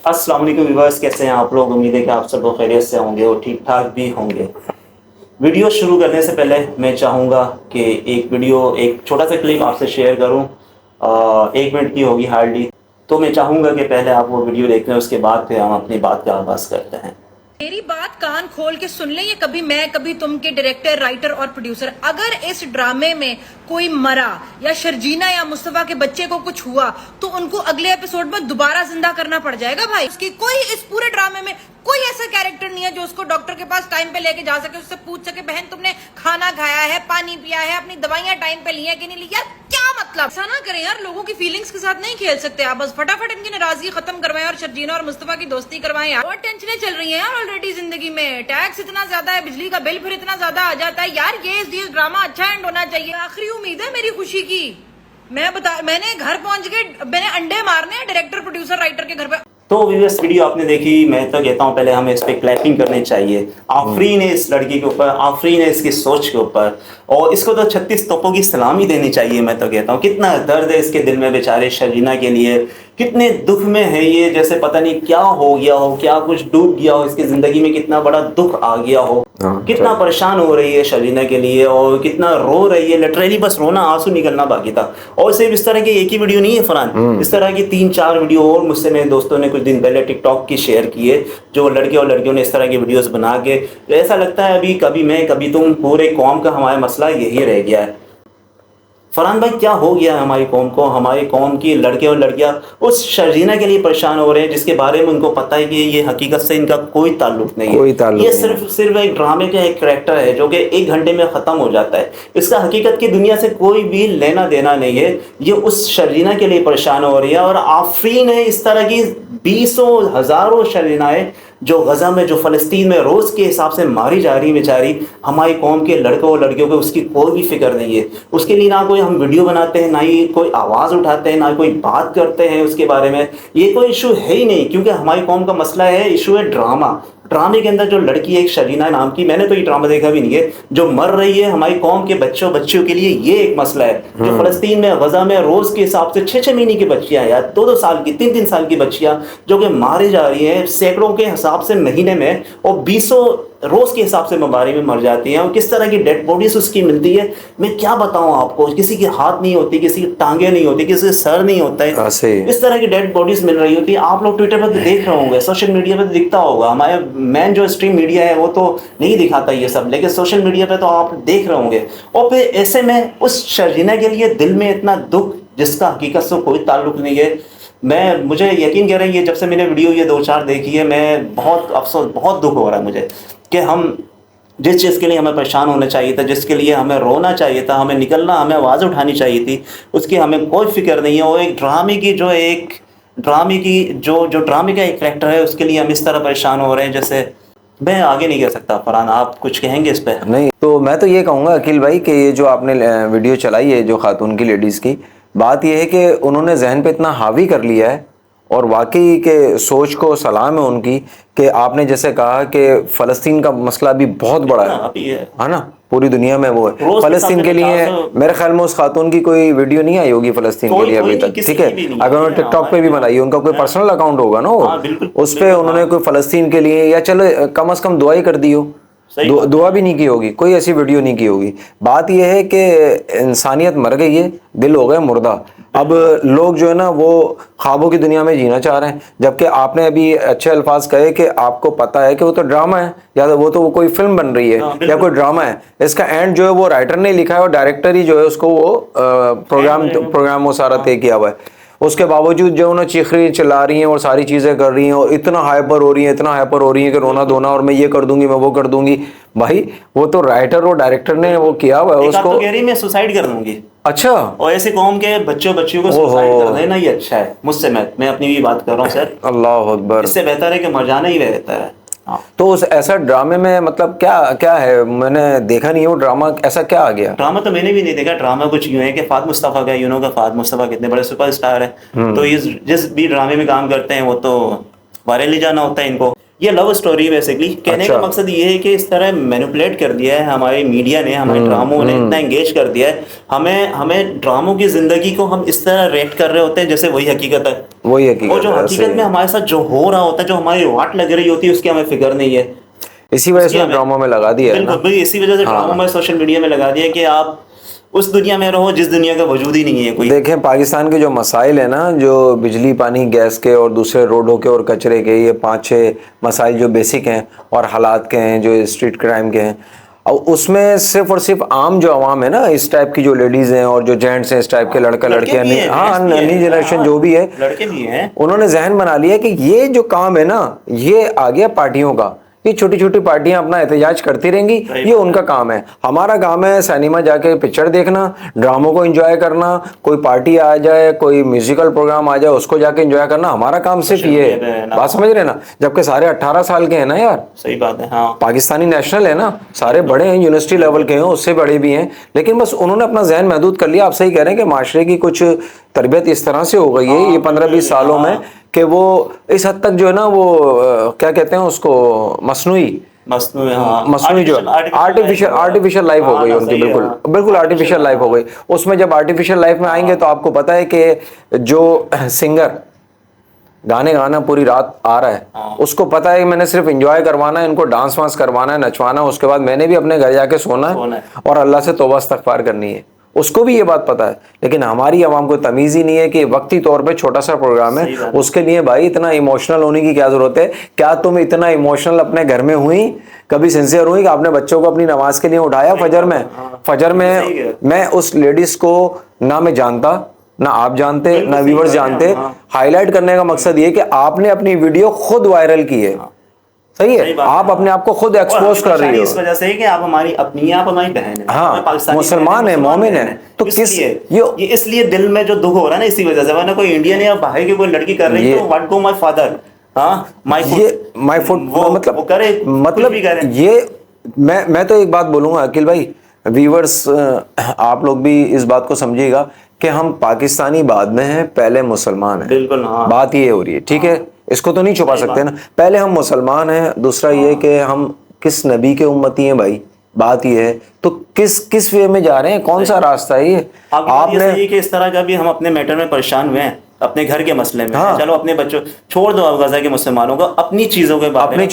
अस्सलाम वालेकुम व्यूअर्स, कैसे हैं आप लोग। उम्मीद है कि आप सब लोग खैरियत से होंगे और ठीक ठाक भी होंगे। वीडियो शुरू करने से पहले मैं चाहूँगा कि एक छोटा सा क्लिप आपसे शेयर करूँ। 1 मिनट की होगी हार्डली। तो मैं चाहूँगा कि पहले आप वो वीडियो देख लें, उसके बाद फिर हम अपनी बात का आगाज़ करते हैं। मेरी बात कान खोल के सुन लें। ये कभी मैं कभी तुम के डायरेक्टर, राइटर और प्रोड्यूसर, अगर इस ड्रामे में कोई मरा या शर्जीना या मुस्तफा के बच्चे को कुछ हुआ तो उनको अगले एपिसोड में दोबारा जिंदा करना पड़ जाएगा भाई। उसकी कोई इस पूरे ड्रामे में कोई ऐसा कैरेक्टर नहीं है जो उसको डॉक्टर के पास टाइम पे लेके जा सके, उससे पूछ सके बहन तुमने खाना खाया है, पानी पिया है, अपनी दवाइयां टाइम पे ली है कि नहीं ली। यार क्या मतलब, ऐसा ना करें यार, लोगों की फीलिंग्स के साथ नहीं खेल सकते आप। बस फटाफट इनकी नाराजगी खत्म करवाएं और शर्जीना और मुस्तफा की दोस्ती करवाएं यार। बहुत टेंशनें चल रही हैं यार ऑलरेडी जिंदगी में। टैक्स इतना ज्यादा है, बिजली का बिल फिर इतना ज्यादा आ जाता है यार। ये ड्रामा अच्छा एंड होना चाहिए। आखिरी उम्मीद है मेरी खुशी की। मैंने घर पहुंच के मैंने अंडे मारने हैं डायरेक्टर, प्रोड्यूसर, राइटर के घर पे। तो व्यूअर्स, वीडियो आपने देखी। मैं तो कहता हूँ पहले हमें इस पर क्लैपिंग करनी चाहिए। आफरीन है इस लड़की के ऊपर, आफरीन है इसकी सोच के ऊपर, और इसको तो 36 तोपों की सलामी देनी चाहिए। मैं तो कहता हूँ कितना दर्द है इसके दिल में बेचारे शर्जीना के लिए, कितने दुख में है ये, जैसे पता नहीं क्या हो गया हो, क्या कुछ डूब गया हो इसकी ज़िंदगी में, कितना बड़ा दुख आ गया हो, कितना परेशान हो रही है शर्जीना के लिए और कितना रो रही है। लिटरली बस रोना, आंसू निकलना बाकी था। और सिर्फ इस तरह की एक ही वीडियो नहीं है फरहान, इस तरह की 3-4 वीडियो और मुझसे मेरे दोस्तों ने कुछ दिन पहले टिकटॉक की शेयर किए, जो लड़के और लड़कियों ने इस तरह की वीडियोस बना के, ऐसा लगता है अभी कभी मैं कभी तुम, पूरे कौम का हमारा मसला यही रह गया है। फरहान भाई, क्या हो गया है हमारी कौम को? हमारी कौम की लड़के और लड़कियां उस शर्जीना के लिए परेशान हो रहे हैं जिसके बारे में उनको पता है कि ये हकीकत से इनका कोई ताल्लुक नहीं है। ये सिर्फ एक ड्रामे का एक करैक्टर है जो कि 1 घंटे में ख़त्म हो जाता है। इसका हकीकत की दुनिया से कोई भी लेना देना नहीं है। ये उस शर्जीना के लिए परेशान हो रही है। और आफरीन है इस तरह की 20 हज़ारों शर्जीनाएँ जो गज़ा में, जो फ़लस्तीन में रोज़ के हिसाब से मारी जा रही बेचारी। हमारी कौम के लड़कों और लड़कियों को उसकी कोई भी फिक्र नहीं है। उसके लिए ना कोई हम वीडियो बनाते हैं, ना ही कोई आवाज़ उठाते हैं, ना कोई बात करते हैं उसके बारे में। ये कोई इशू है ही नहीं, क्योंकि हमारी कौम का मसला है, इशू है ड्रामा। ड्रामे के अंदर जो लड़की है एक शर्जीना नाम की, मैंने तो ये ड्रामा देखा भी नहीं है, जो मर रही है हमारी कौम के बच्चों के लिए, ये एक मसला है। जो फ़लस्तीन में, गज़ा में रोज़ के हिसाब से 6-6 महीने की बच्चियाँ यार, 2-2 साल की, 3-3 साल की बच्चियाँ जो कि मारी जा रही हैं सैकड़ों के हिसाब से महीने में, और 20 रोज़ के हिसाब से बीमारी में मर जाती हैं। और किस तरह की डेड बॉडीज उसकी मिलती है, मैं क्या बताऊं आपको। किसी के हाथ नहीं होती, किसी की टांगे नहीं होती, किसी का सर नहीं होता है, इस तरह की डेड बॉडीज मिल रही होती है। आप लोग ट्विटर पर देख रहे होंगे, सोशल मीडिया पर दिखता होगा। हमारे मेन जो स्ट्रीम मीडिया है वो तो नहीं दिखाता ये सब, लेकिन सोशल मीडिया पर तो आप देख रहे होंगे। और फिर ऐसे में उस शर्जीना के लिए दिल में इतना दुख जिसका हकीकत से कोई ताल्लुक नहीं है। मुझे यकीन कह रहे हैं, ये जब से मैंने वीडियो ये 2-4 देखी है, मैं बहुत अफसोस, बहुत दुख हो रहा है मुझे कि हम जिस चीज़ के लिए हमें परेशान होना चाहिए था, जिसके लिए हमें रोना चाहिए था, हमें निकलना, हमें आवाज़ उठानी चाहिए थी, उसकी हमें कोई फिक्र नहीं है। और एक ड्रामे का एक करैक्टर है, उसके लिए हम इस तरह परेशान हो रहे हैं। जैसे मैं आगे नहीं कह सकता। फरहान, आप कुछ कहेंगे इस पर? नहीं, तो मैं तो ये कहूँगा अकील भाई कि ये जो आपने वीडियो चलाई है, जो खातून की, लेडीज़ की, बात यह है कि उन्होंने जहन पे इतना हावी कर लिया है। और वाकई के सोच को सलाम है उनकी कि आपने जैसे कहा कि फ़लस्तीन का मसला भी बहुत बड़ा है ना, पूरी दुनिया में वो है। फ़लस्तीन के लिए मेरे ख्याल में उस खातून की कोई वीडियो नहीं आई होगी फ़लस्तीन के लिए अभी तक, ठीक है। अगर उन्होंने टिकटॉक पे भी बनाई है, उनका कोई पर्सनल अकाउंट होगा ना, उस पर उन्होंने कोई फ़लस्तीन के लिए, या चलो कम अज़ कम दुआ ही कर दी हो, दुआ भी नहीं की होगी, कोई ऐसी वीडियो नहीं की होगी। बात यह है कि इंसानियत मर गई है, दिल हो गए मुर्दा। अब लोग जो है ना वो ख्वाबों की दुनिया में जीना चाह रहे हैं, जबकि आपने अभी अच्छे अल्फाज कहे कि आपको पता है कि वो तो ड्रामा है, या वो तो कोई फिल्म बन रही है या कोई ड्रामा है। इसका एंड जो है वो राइटर ने लिखा है और डायरेक्टर ही जो है उसको वो प्रोग्राम वो सारा तय किया हुआ है। उसके बावजूद जो उन्हें चीख रही, चिल्ला रही हैं और सारी चीज़ें कर रही हैं और इतना हाइपर हो रही हैं कि रोना धोना, और मैं ये कर दूंगी, मैं वो कर दूंगी। भाई वो तो राइटर और डायरेक्टर ने वो किया हुआ है। उसको कह रही मैं सुसाइड कर दूंगी। अच्छा, और ऐसे कौम के बच्चों को सुसाइड कर देना ही अच्छा है मुझसे। मैं अपनी भी बात कर रहा हूँ सर। अल्लाह अकबर। इससे बेहतर है कि मर जाना ही रहता है। तो उस ऐसा ड्रामे में मतलब क्या है, मैंने देखा नहीं है वो ड्रामा, ऐसा क्या आ गया? ड्रामा तो मैंने भी नहीं देखा। ड्रामा कुछ यूँ है कि फाद मुस्तफ़ा का, यूनो का फाद मुस्तफ़ा कितने बड़े सुपरस्टार है, तो जिस भी ड्रामे में काम करते हैं वो तो वायरल ही जाना होता है इनको। ये लव स्टोरी बेसिकली कहने का मकसद ये है कि इस तरह मैनिपुलेट कर दिया है हमारे मीडिया ने, हमारे ड्रामों ने इतना एंगेज कर दिया है, हमें ड्रामों की जिंदगी को हम इस तरह रेट कर रहे होते हैं जैसे वही हकीकत है, वही हकीकत और जो हकीकत में हमारे साथ जो हो रहा होता है, जो हमारी वाट लग रही होती है, उसकी हमें फिक्र नहीं है। इसी वजह से ड्रामा में लगा दिया है ना। बिल्कुल, इसी वजह से ड्रामों में, सोशल मीडिया में लगा दिया कि आप उस दुनिया में रहो जिस दुनिया का वजूद ही नहीं है कोई। देखें पाकिस्तान के जो मसाइल है ना, जो बिजली, पानी, गैस के और दूसरे रोडों के और कचरे के, ये 5-6 मसाइल जो बेसिक हैं और हालात के हैं, जो स्ट्रीट क्राइम के हैं, और उसमें सिर्फ और सिर्फ आम जो आवाम है ना, इस टाइप की जो लेडीज हैं और जो जेंट्स हैं, इस टाइप के लड़का लड़कियां, हाँ नई जनरेशन जो भी है, लड़के भी हैं, उन्होंने जहन बना लिया कि ये जो काम है ना, ये आ गया पार्टियों का। ये छोटी छोटी पार्टियां अपना एहतजाज करती रहेंगी, ये उनका काम है। हमारा काम है सिनेमा जाके पिक्चर देखना, ड्रामों को एंजॉय करना, कोई पार्टी आ जाए, कोई म्यूजिकल प्रोग्राम आ जाए, उसको जाके एंजॉय करना, हमारा काम सिर्फ ये है। बात समझ रहे ना? जबकि सारे 18 साल के हैं ना यार। सही बात है, हाँ। पाकिस्तानी नेशनल है ना, सारे बड़े हैं, यूनिवर्सिटी लेवल के हैं, उससे बड़े भी हैं, लेकिन बस उन्होंने अपना जहन महदूद कर लिया। आप सही कह रहे हैं कि माशरे की कुछ तरबियत इस तरह से हो गई है ये 15-20 सालों में कि वो इस हद तक जो है ना, वो क्या कहते हैं उसको, मसनूई जो आर्टिफिशियल लाइफ हो गई उनकी, बिल्कुल आर्टिफिशियल लाइफ हो गई। उसमें जब आर्टिफिशियल लाइफ में आएंगे तो आपको पता है कि जो सिंगर गाने गाना पूरी रात आ रहा है, उसको पता है कि मैंने सिर्फ एंजॉय करवाना है, इनको डांस वांस करवाना है, नचवाना है, उसके बाद मैंने भी अपने घर जाके सोना है और अल्लाह से तौबा इस्तगफार करनी है, उसको भी ये बात पता है। लेकिन हमारी आवाम को तमीज ही नहीं है कि वक्ती तौर पे छोटा सा प्रोग्राम है, उसके लिए भाई इतना इमोशनल होने की क्या जरूरत है? क्या तुम इतना इमोशनल अपने घर में हुई, कभी सिंसियर हुई कि आपने बच्चों को अपनी नमाज के लिए उठाया फजर में? मैं उस लेडीज को ना मैं जानता, ना आप जानते, ना व्यूअर्स जानते। हाईलाइट करने का मकसद ये कि आपने अपनी वीडियो खुद वायरल की है, सही है, आप अपने आप को खुद एक्सपोज कर रही हो इस वजह से कि आप हमारी अपनी, आप हमारी बहन है, हाँ, मुसलमान है, मोमिन है, तो किस ये इसलिए दिल में जो दुख हो रहा है ना, इसी वजह से। वरना कोई इंडियन या बाहर की कोई लड़की कर रही है तो what go my father, my foot, वो मतलब ये मैं तो एक बात बोलूंगा अकील भाई, व्यूअर्स आप लोग भी इस बात को समझिएगा कि हम पाकिस्तानी बाद में हैं, पहले मुसलमान हैं। बिल्कुल, हाँ। बात ये हो रही है, ठीक है, इसको तो नहीं छुपा सकते ना। पहले हम मुसलमान हैं, दूसरा ये कि हम किस नबी के उम्मती हैं भाई, बात ये है। तो किस वे में जा रहे हैं, कौन सा रास्ता है ये? आपने ये कि इस तरह का भी हम अपने मैटर में परेशान हुए हैं, अपने घर के मसले में। हाँ। चलो अपने बच्चों छोड़ दो, अब गजा के मुसलमानों को अपनी चीजों के बारे में,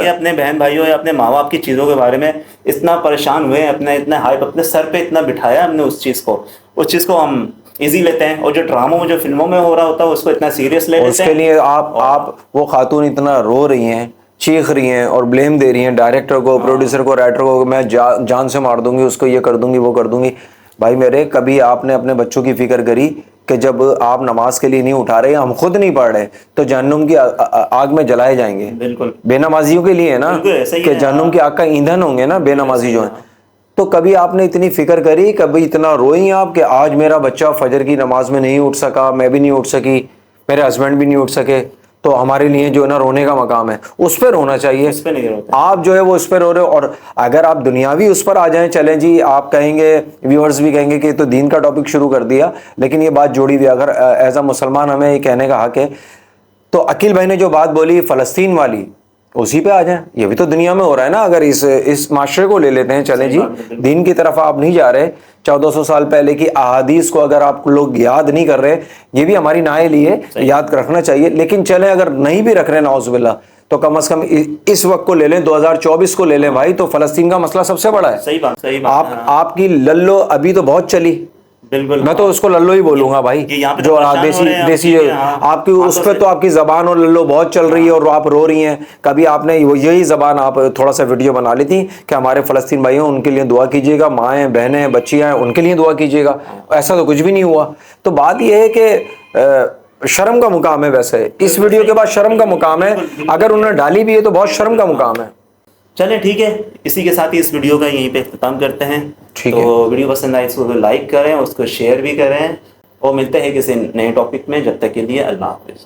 अपने बहन भाइयों या अपने माँ बाप की चीजों के बारे में इतना परेशान हुए, अपने इतना हाइप अपने सर पे इतना बिठाया हमने, उस चीज को हम इजी लेते हैं, और जो ड्रामों में, जो फिल्मों में हो रहा होता है उसको इतना सीरियस ले लेते हैं। उसके लिए आप वो खातून इतना रो रही हैं, चीख रही हैं और ब्लेम दे रही हैं डायरेक्टर को, प्रोड्यूसर को, राइटर को, मैं जान से मार दूंगी उसको, ये कर दूंगी, वो कर दूंगी। भाई मेरे, कभी आपने अपने बच्चों की फिक्र करी कि जब आप नमाज के लिए नहीं उठा रहे, हम खुद नहीं पढ़ रहे, तो जहन्नुम की आग में जलाए जाएंगे। बिल्कुल, बेनमाजियों के लिए ना, कि जहन्नुम की आग का ईंधन होंगे ना बेनमाजी जो है। तो कभी आपने इतनी फिक्र करी, कभी इतना रोई आप कि आज मेरा बच्चा फजर की नमाज में नहीं उठ सका, मैं भी नहीं उठ सकी, मेरे हस्बैंड भी नहीं उठ सके, तो हमारे लिए जो है ना रोने का मकाम है, उस पर रोना चाहिए। उस पर नहीं रोते आप जो है वो उस पर रो रहे हो। और अगर आप दुनियावी उस पर आ जाएं, चलें जी, आप कहेंगे, व्यूअर्स भी कहेंगे कि तो दीन का टॉपिक शुरू कर दिया, लेकिन ये बात जोड़ी हुई, अगर एज अ मुसलमान हमें ये कहने का हक है, तो अकील भाई ने जो बात बोली फ़लस्तीन वाली, उसी पे आ जाए। ये भी तो दुनिया में हो रहा है ना। अगर इस माशरे को ले लेते हैं, चलें जी, दीन की तरफ आप नहीं जा रहे, 1400 साल पहले की अहादीस को अगर आप लोग याद नहीं कर रहे, ये भी हमारी नाअहली है, याद रखना चाहिए। लेकिन चलें, अगर नहीं भी रख रहे नाउज़ुबिल्लाह, तो कम से कम इस वक्त को ले लें, 2024 को ले लें भाई, तो फ़लस्तीन का मसला सबसे बड़ा है। सही बात। आपकी लल्लो अभी तो बहुत चली, बिल्कुल, मैं तो उसको लल्लो ही बोलूंगा भाई, जो देसी आपकी उस पर तो आपकी जबान और लल्लो बहुत चल रही है और आप रो रही हैं। कभी आपने यही जबान आप थोड़ा सा वीडियो बना ली थी कि हमारे फ़लस्तीन भाई हैं, उनके लिए दुआ कीजिएगा, माएँ बहनें बच्चियाँ हैं, उनके लिए दुआ कीजिएगा। ऐसा तो कुछ भी नहीं हुआ। तो बात यह है कि शर्म का मुकाम है। वैसे इस वीडियो के बाद शर्म का मुकाम है, अगर उन्होंने डाली भी है तो बहुत शर्म का मुकाम है। चलें ठीक है, इसी के साथ ही इस वीडियो का यहीं पे इख्तिताम करते हैं। तो वीडियो पसंद आए इसको लाइक करें, उसको शेयर भी करें, और मिलते हैं किसी नए टॉपिक में। जब तक के लिए अल्लाह हाफ़िज़।